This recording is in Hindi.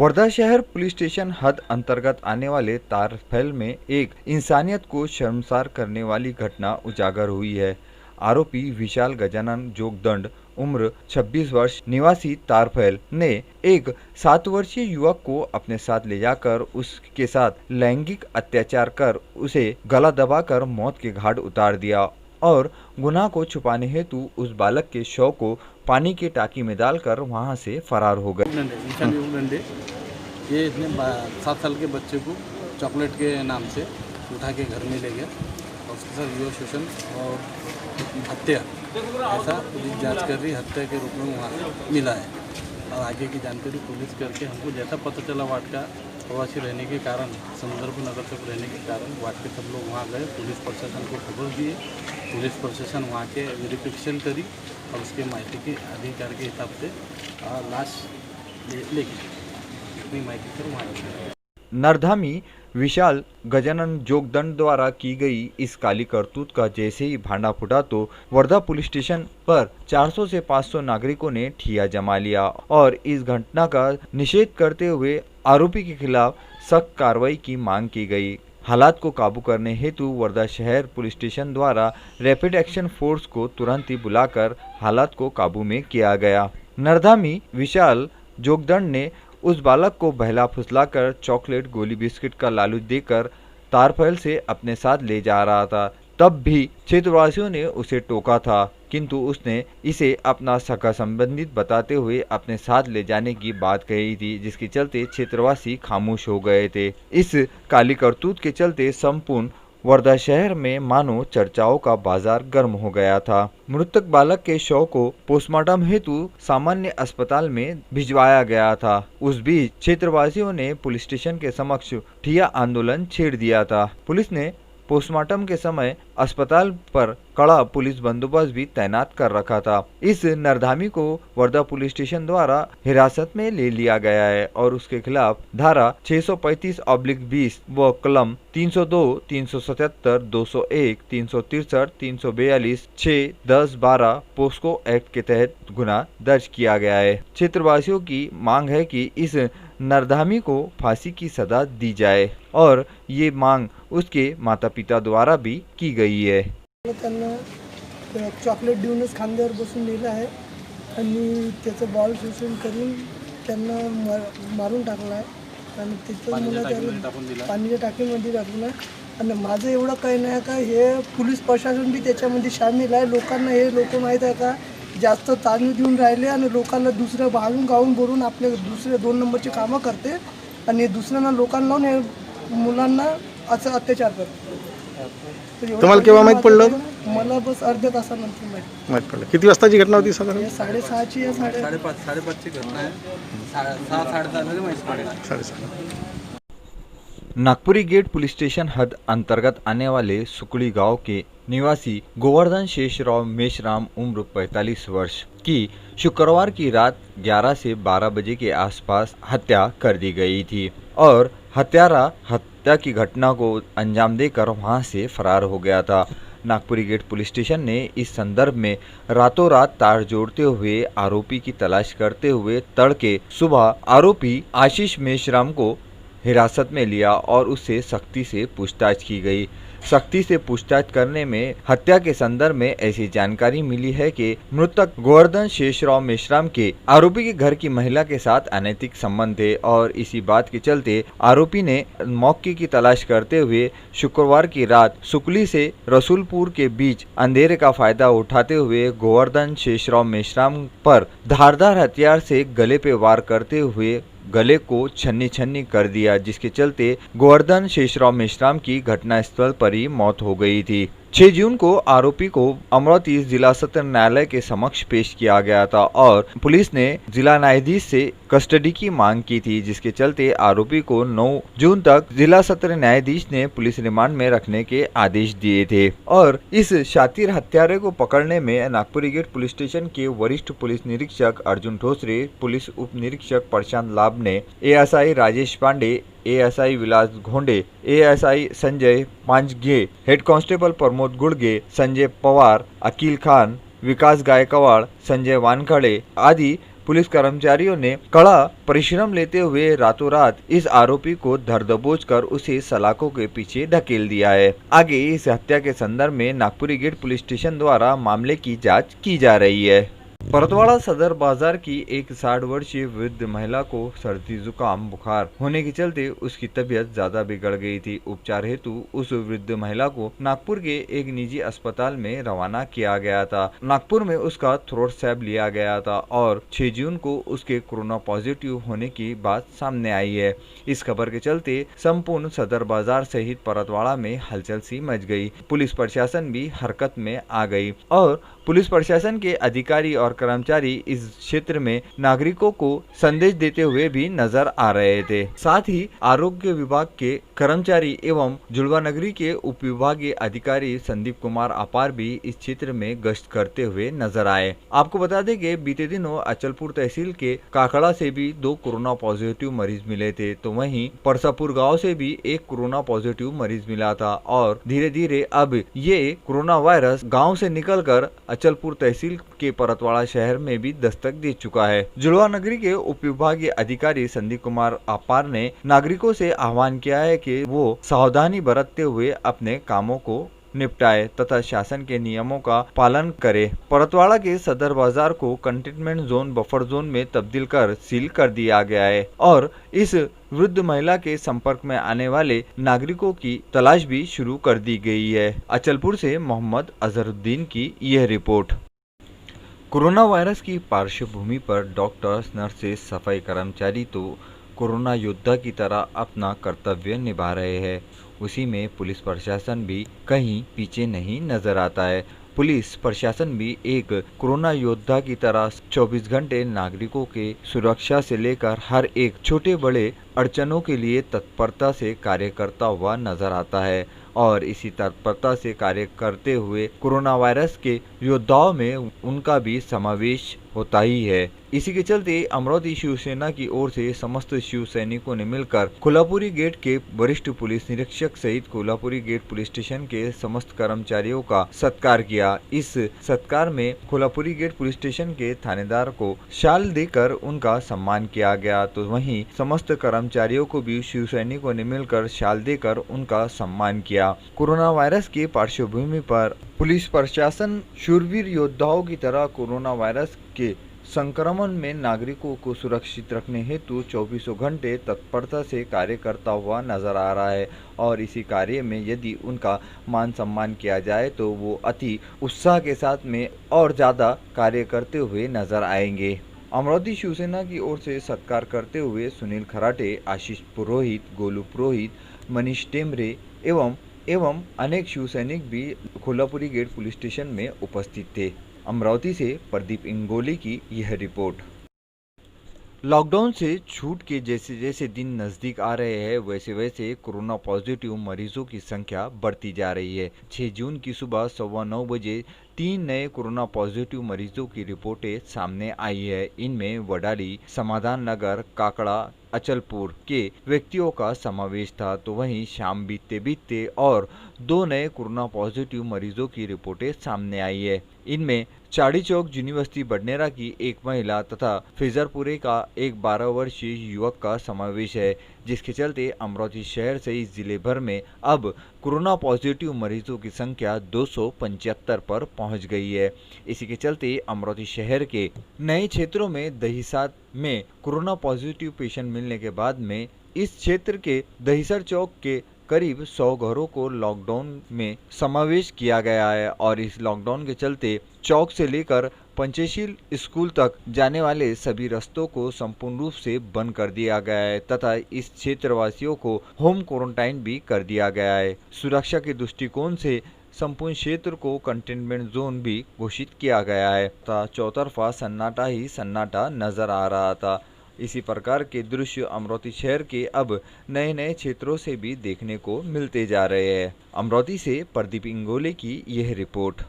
वर्धा शहर पुलिस स्टेशन हद अंतर्गत आने वाले तारफैल में एक इंसानियत को शर्मसार करने वाली घटना उजागर हुई है। आरोपी विशाल गजानन जोगदंड उम्र 26 वर्ष निवासी तारफैल ने एक 7 वर्षीय युवक को अपने साथ ले जाकर उसके साथ लैंगिक अत्याचार कर उसे गला दबाकर मौत के घाट उतार दिया और गुनाह को छुपाने हेतु उस बालक के शव को पानी की टाकी में डालकर वहां से फरार हो गए। डंडे ये इतने 7 साल के बच्चे को चॉकलेट के नाम से उठा के घर में ले गया और उसके साथ यौन शोषण और हत्या ऐसा पुलिस जांच कर रही हत्या के रूप में वहाँ मिला है। और आगे की जानकारी पुलिस करके हमको जैसा पता चला वार्ड का प्रवासी रहने के कारण संदर्भ नगर तक रहने के कारण वार्ड के सब लोग वहाँ गए, पुलिस प्रशासन को खबर दिए, पुलिस प्रशासन वहाँ के वेरिफिकेशन करी और उसके माहिती के अधिकार के हिसाब से लाश लेके इतनी माहिती कर वहाँ नरधामी विशाल गजानन जोगदंड द्वारा की गई इस काली करतूत का जैसे ही भांडा फूटा तो वर्धा पुलिस स्टेशन पर 400 से 500 नागरिकों ने ठिया जमा लिया और इस घटना का निषेध करते हुए आरोपी के खिलाफ सख्त कार्रवाई की मांग की गई। हालात को काबू करने हेतु वर्धा शहर पुलिस स्टेशन द्वारा रैपिड एक्शन फोर्स को तुरंत ही बुलाकर हालात को काबू में किया गया। नरधामी विशाल जोगदंड ने उस बालक को बहला फुसलाकर चॉकलेट गोली बिस्किट का लालच देकर तारफैल से अपने साथ ले जा रहा था। तब भी क्षेत्रवासियों ने उसे टोका था, किंतु उसने इसे अपना सगा संबंधित बताते हुए अपने साथ ले जाने की बात कही थी, जिसके चलते क्षेत्रवासी खामोश हो गए थे। इस काली करतूत के चलते संपूर्ण वर्धा शहर में मानो चर्चाओं का बाजार गर्म हो गया था। मृतक बालक के शव को पोस्टमार्टम हेतु सामान्य अस्पताल में भिजवाया गया था। उस बीच क्षेत्रवासियों ने पुलिस स्टेशन के समक्ष ठिया आंदोलन छेड़ दिया था। पुलिस ने पोस्टमार्टम के समय अस्पताल पर कड़ा पुलिस बंदोबस्त भी तैनात कर रखा था। इस नरधामी को वर्धा पुलिस स्टेशन द्वारा हिरासत में ले लिया गया है और उसके खिलाफ धारा 635/20 व कलम 302, 377, 201, 363, 342, 6, 10, 12 पोस्को एक्ट के तहत गुना दर्ज किया गया है। क्षेत्रवासियों की मांग है कि इस नरधामी को फांसी की सजा दी जाए और ये मांग उसके माता पिता द्वारा भी की गई है। त्यांना चॉकलेट देऊनच खांद्यावर बसून नेलं आहे आणि त्याचं बॉल शोषण करून त्यांना मारून टाकलं आहे आणि तिथं मला त्याला पाण्याच्या टाकीमध्ये टाकलं आहे। आणि माझं एवढं काही नाही का हे पोलीस प्रशासन बी त्याच्यामध्ये सामील आहे। लोकांना हे लोक माहीत आहे का जास्त ताण देऊन राहिले आणि लोकांना दुसऱ्या भागून गावून बोलून आपले दुसरे 2 नंबरची कामं करते आणि दुसऱ्यांना लोकांना लावून हे मुलांना असं अत्याचार करते। तुम्हाला केव्हा माहित पडलं? मला बस अर्ध्या तासानंतर माहित पडलं। किती वाजताची घटना होती साधारण? 6:30ची या 5:30ची घटना आहे। 6:30 माहिती पडेल। 6:30। नागपुरी गेट पुलिस स्टेशन हद अंतर्गत आने वाले सुकड़ी गांव के निवासी गोवर्धन शेषराव मेश्राम उम्र 45 वर्ष की शुक्रवार की रात 11 से 12 बजे के आसपास हत्या कर दी गई थी और हत्यारा हत्या की घटना को अंजाम देकर वहां से फरार हो गया था। नागपुरी गेट पुलिस स्टेशन ने इस संदर्भ में रातों रात तार जोड़ते हुए आरोपी की तलाश करते हुए तड़के सुबह आरोपी आशीष मेश्राम को हिरासत में लिया और उससे सख्ती से पूछताछ की गई। सख्ती से पूछताछ करने में हत्या के संदर्भ में ऐसी जानकारी मिली है कि मृतक गोवर्धन शेषराव मेश्राम के आरोपी के घर की महिला के साथ अनैतिक संबंध थे और इसी बात के चलते आरोपी ने मौके की तलाश करते हुए शुक्रवार की रात सुकली से रसूलपुर के बीच अंधेरे का फायदा उठाते हुए गोवर्धन शेषराव मेश्राम पर धारदार हथियार से गले पे वार करते हुए गले को छन्नी छन्नी कर दिया, जिसके चलते गोवर्धन शेषराव मेश्राम की घटनास्थल पर ही मौत हो गई थी। 6 जून को आरोपी को अमरावती जिला सत्र न्यायालय के समक्ष पेश किया गया था और पुलिस ने जिला न्यायाधीश से कस्टडी की मांग की थी, जिसके चलते आरोपी को 9 जून तक जिला सत्र न्यायाधीश ने पुलिस रिमांड में रखने के आदेश दिए थे। और इस शातिर हत्यारे को पकड़ने में नागपुरी गेट पुलिस स्टेशन के वरिष्ठ पुलिस निरीक्षक अर्जुन ठोसरे, पुलिस उप निरीक्षक Prashant Labhane, ASI Rajesh Pande, ASI Vilas Ghonde, ASI Sanjay Panchage, head constable Pramod Gudge, Sanjay Pawar, Akil Khan, Vikas Gaikwad, Sanjay Wankhede आदि पुलिस कर्मचारियों ने कड़ा परिश्रम लेते हुए रातों रात इस आरोपी को धर दबोच कर उसे सलाखों के पीछे ढकेल दिया है। आगे इस हत्या के संदर्भ में नागपुरी गेट पुलिस स्टेशन द्वारा मामले की जांच की जा रही है। परतवाड़ा सदर बाजार की एक 60 वर्षीय वृद्ध महिला को सर्दी जुकाम बुखार होने के चलते उसकी तबीयत ज्यादा बिगड़ गई थी। उपचार हेतु उस वृद्ध महिला को नागपुर के एक निजी अस्पताल में रवाना किया गया था। नागपुर में उसका थ्रोट स्वैब लिया गया था और 6 जून को उसके कोरोना पॉजिटिव होने की बात सामने आई है। इस खबर के चलते संपूर्ण सदर बाजार सहित परतवाड़ा में हलचल सी मच गई। पुलिस प्रशासन भी हरकत में आ गई और पुलिस प्रशासन के अधिकारी और कर्मचारी इस क्षेत्र में नागरिकों को संदेश देते हुए भी नजर आ रहे थे। साथ ही आरोग्य विभाग के कर्मचारी एवं जुड़वा नगरी के उप विभागीय अधिकारी संदीप कुमार अपार भी इस क्षेत्र में गश्त करते हुए नजर आए। आपको बता दें कि बीते दिनों अचलपुर तहसील के काकड़ा से भी 2 कोरोना पॉजिटिव मरीज मिले थे, तो वहीं परसापुर गाँव से भी 1 कोरोना पॉजिटिव मरीज मिला था और धीरे धीरे अब ये कोरोना वायरस गाँव से निकलकर अचलपुर तहसील के परतवाड़ा शहर में भी दस्तक दे चुका है। जुड़वा नगरी के उप विभागीय अधिकारी संदीप कुमार अपार ने नागरिकों से आह्वान किया है कि वो सावधानी बरतते हुए अपने कामों को निपटाए तथा शासन के नियमों का पालन करे। परतवाड़ा के सदर बाजार को कंटेनमेंट जोन बफर जोन में तब्दील कर सील कर दिया गया है और इस वृद्ध महिला के संपर्क में आने वाले नागरिकों की तलाश भी शुरू कर दी गई है। अचलपुर से मोहम्मद अजहरुद्दीन की यह रिपोर्ट। कोरोना वायरस की पार्श्वभूमि पर डॉक्टर्स, नर्सेस, सफाई कर्मचारी तो कोरोना योद्धा की तरह अपना कर्तव्य निभा रहे हैं, उसी में पुलिस प्रशासन भी कहीं पीछे नहीं नजर आता है। पुलिस प्रशासन भी एक कोरोना योद्धा की तरह 24 घंटे नागरिकों के सुरक्षा से लेकर हर एक छोटे बड़े अड़चनों के लिए तत्परता से कार्य करता हुआ नजर आता है और इसी तत्परता से कार्य करते हुए कोरोना वायरस के योद्धाओं में उनका भी समावेश होता ही है। इसी के चलते अमरावती शिवसेना की ओर से समस्त शिव सैनिकों ने मिलकर कोल्हापुरी गेट के वरिष्ठ पुलिस निरीक्षक सहित कोल्हापुरी गेट पुलिस स्टेशन के समस्त कर्मचारियों का सत्कार किया। इस सत्कार में कोल्हापुरी गेट पुलिस स्टेशन के थानेदार को शाल देकर उनका सम्मान किया गया, तो वहीं समस्त कर्मचारियों को भी शिव सैनिकों ने मिलकर शाल देकर उनका सम्मान किया। कोरोना वायरस के पार्श्वभूमि पर पुलिस प्रशासन शूरवीर योद्धाओं की तरह कोरोना वायरस के संक्रमण में नागरिकों को सुरक्षित रखने हेतु 24 घंटे तत्परता से कार्य करता हुआ नजर आ रहा है और इसी कार्य में यदि उनका मान सम्मान किया जाए तो वो अति उत्साह के साथ में और ज़्यादा कार्य करते हुए नजर आएंगे। अमरावती शिवसेना की ओर से सत्कार करते हुए सुनील खराटे, आशीष पुरोहित, गोलू पुरोहित, मनीष टेमरे एवं अनेक शिवसैनिक भी कोल्हापुरी गेट पुलिस स्टेशन में उपस्थित थे। अमरावती से प्रदीप इंगोली की यह रिपोर्ट। लॉकडाउन से छूट के जैसे जैसे दिन नज़दीक आ रहे हैं वैसे वैसे कोरोना पॉजिटिव मरीजों की संख्या बढ़ती जा रही है। 6 जून की सुबह 9:15 बजे 3 नए कोरोना पॉजिटिव मरीजों की रिपोर्टें सामने आई है। इनमें वडाली, समाधान नगर, काकड़ा, अचलपुर के व्यक्तियों का समावेश था, तो वहीं शाम बीतते और 2 नए कोरोना पॉजिटिव मरीजों की रिपोर्टें सामने आई है। इनमें चाड़ी चौक यूनिवर्सिटी बडनेरा की एक महिला तथा फिजरपुरे का एक 12 वर्षीय युवक का समावेश है, जिसके चलते अमरावती शहर सहित जिले भर में अब कोरोना पॉजिटिव मरीजों की संख्या 275 पर पहुंच गई है। इसी के चलते अमरावती शहर के नए क्षेत्रों में दहीसात में कोरोना पॉजिटिव पेशेंट मिलने के बाद में इस क्षेत्र के दहीसर चौक के करीब 100 घरों को लॉकडाउन में समावेश किया गया है और इस लॉकडाउन के चलते चौक से लेकर पंचशील स्कूल तक जाने वाले सभी रास्तों को संपूर्ण रूप से बंद कर दिया गया है तथा इस क्षेत्रवासियों को होम क्वारंटाइन भी कर दिया गया है। सुरक्षा के दृष्टिकोण से संपूर्ण क्षेत्र को कंटेनमेंट जोन भी घोषित किया गया है तथा चौतरफा सन्नाटा ही सन्नाटा नजर आ रहा था। इसी प्रकार के दृश्य अमरावती शहर के अब नए नए क्षेत्रों से भी देखने को मिलते जा रहे हैं। अमरावती से प्रदीप इंगोले की यह रिपोर्ट।